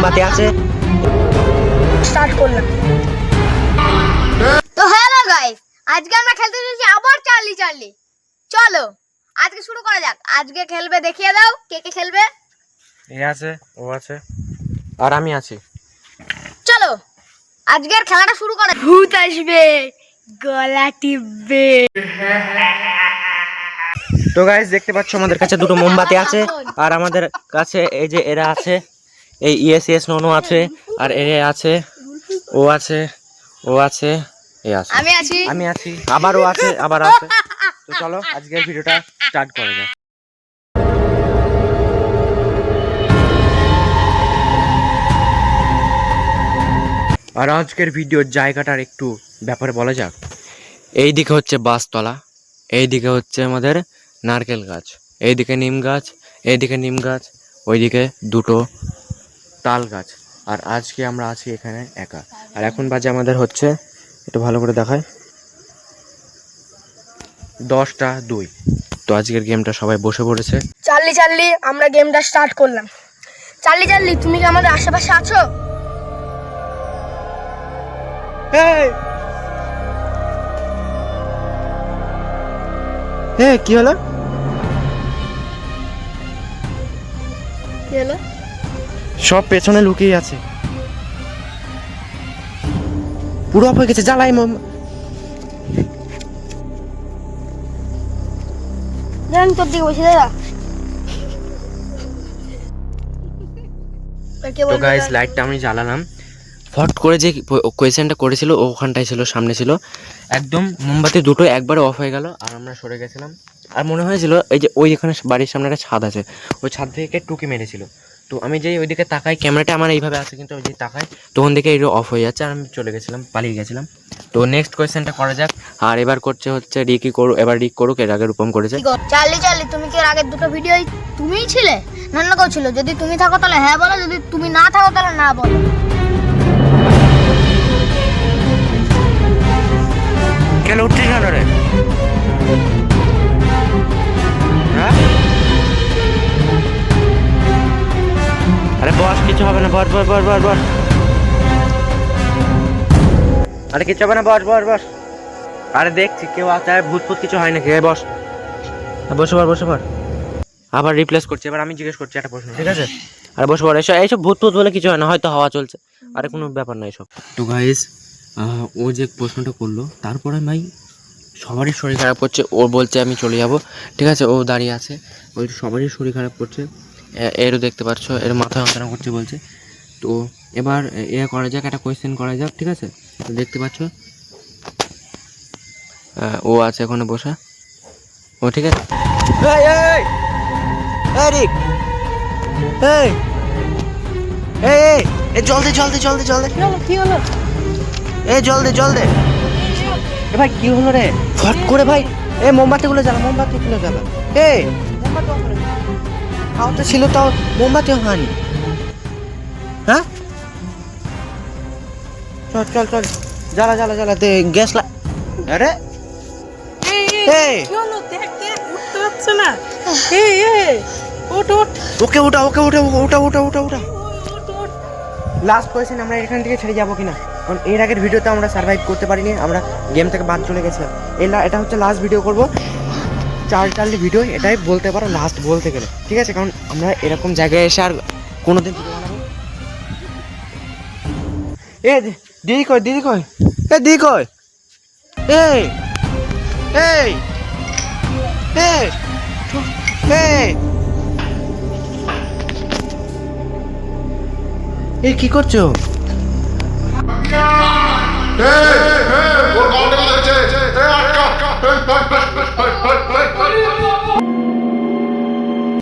বাতি আছে স্টার্ট করলাম। তো হ্যালো গাইস, আজকে আমরা খেলতে চলেছি আবার চার্লি চার্লি। চলো আজকে শুরু করা যাক। আজকে খেলবে, দেখিয়ে দাও কে কে খেলবে। এ আছে, ও আছে, আর আমি আছি। চলো আজকের খেলাটা শুরু করা। ভূত আসবে, গলা টিপবে। তো গাইস দেখতে পাচ্ছ আমাদের কাছে দুটো মোমবাতি আছে, আর আমাদের কাছে এই যে এরা আছে, এই ইএস নোনো আছে, আর এরা আছে, ও আছে, ও আছে, এ আছে, আমি আছি, আবার ও আছে, আবার আছে। তো চলো আজকের ভিডিওটা স্টার্ট করা যাক। আর আজকের ভিডিওর জায়গাটার একটু ব্যাপারে বলা যাক। এই দিকে হচ্ছে বাসতলা, এই দিকে হচ্ছে আমাদের নারকেল গাছ, এইদিকে নিম গাছ, এইদিকে নিম গাছ, ওইদিকে দুটো তাল গাছ। আর আজকে আমরা আছি এখানে একা। আর এখন বাজে আমাদের হচ্ছে, একটু ভালো করে দেখায়, 10টা 2। তো আজকের গেমটা সবাই বসে পড়েছে। চার্লি চার্লি আমরা গেমটা স্টার্ট করলাম। চার্লি চার্লি তুমি কি আমাদের আশেপাশে আছো? কি হলো? কি হলো? সব পেছনে লুকিয়ে আছে, পুরো অফ হয়ে গেছে। জ্বালাই জান তোর দিকে বসে দাদা। তো গাইস লাইটটা আমি জ্বালালাম, ফট করে যে কোয়েশ্চেনটা করেছিল ওখানটায় ছিল, সামনে ছিল একদম। মোমবাতি দুটো একবারে অফ হয়ে গেল, আর আমরা সরে গেছিলাম। আর মনে হয়েছিল এই যে ওই এখানে বাড়ির সামনে একটা ছাদ আছে, ওই ছাদ থেকে টুকি মেরেছিল। তো আমি যেই ওইদিকে তাকাই, ক্যামেরাটা আমার এইভাবে আছে, কিন্তু ওই যে তাকাই তখন দেখে এই অফ হয়ে যাচ্ছে, আর আমি চলে গেছিলাম, পালিয়ে গেছিলাম। তো নেক্সট কোয়েশ্চেনটা করা যাক। আর এবার করছে হচ্ছে রিকি করুক, এবার রিক করুক, এর আগে রূপম করেছে। চার্লি চার্লি তুমি কি এর আগের দুটো ভিডিও তুমিই ছিলে না অন্য কেউ ছিল? যদি তুমি থাকো তাহলে হ্যাঁ বলো, যদি তুমি না থাকো তাহলে না বলো। কেন উঠছিস কেন রে? হ্যাঁ, আরে বস, কিছু হবে না, বস বস বস বস বস। আরে কিছু হবে না, বস বস বস। আরে দেখছি কেউ আছে, ভূত ফুত কিছু হয় নাকি? বস, বসে পড় বসে পড়। আবার রিপ্লেস করছি, এবার আমি জিজ্ঞেস করছি একটা প্রশ্ন, ঠিক আছে? আর বসে পড়। এইসব ভূত ফুত বলে কিছু হয় না, হয়তো হাওয়া চলছে, আরে কোনো ব্যাপার না এসব। তো গাইস ও যে প্রশ্নটা করলো, তারপরে ভাই সবারই শরীর খারাপ করছে। ও বলছে আমি চলে যাব, ঠিক আছে? ও দাঁড়িয়ে আছে, ওই সবারই শরীর খারাপ করছে। এরও দেখতে পাচ্ছ, এর মাথা যন্ত্রণা করছে বলছে। তো এবার এ করা যাক, একটা কোয়েশ্চেন করা যাক, ঠিক আছে? তো দেখতে পাচ্ছ ও আছে ওখানে বসে, ও ঠিক আছে। জল দে জল দে জল দে জল দে। কি হলো? জল দে জল দে। ভাই কি হলো রে? ফট করে ভাই, মোমবাতিগুলো জ্বালা, মোমবাতিগুলো জ্বালা। খাওয়া তো ছিল, তাও মোমবাতি হয়নি। হ্যাঁ, চল চল চল, জ্বালা জ্বালা জ্বালা দে, গ্যাস লা। আরে কি হলো? দেখ দেখ, উঠতে পারছে না। ওঠ ওঠ, ওকে উঠা, ওকে উঠা, উঠা উঠা উঠা উঠা। ওঠ ওঠ। লাস্ট কোয়েশ্চেন, আমরা এখান থেকে ছেড়ে যাবো কিনা? কারণ এর আগের ভিডিওতে আমরা সার্ভাইভ করতে পারিনি, আমরা গেম থেকে বাদ চলে গেছিলাম। এটা হচ্ছে লাস্ট ভিডিও করবো, চার্লি ভিডিও, এটাই বলতে পারো লাস্ট বলতে গেলে, ঠিক আছে? কারণ আমরা এরকম জায়গায় এসে আর কোনোদিন ভিডিও বানাবো। দিদি কই, দিদি কই, দিদি কই, এই এই এই এই কি করছো?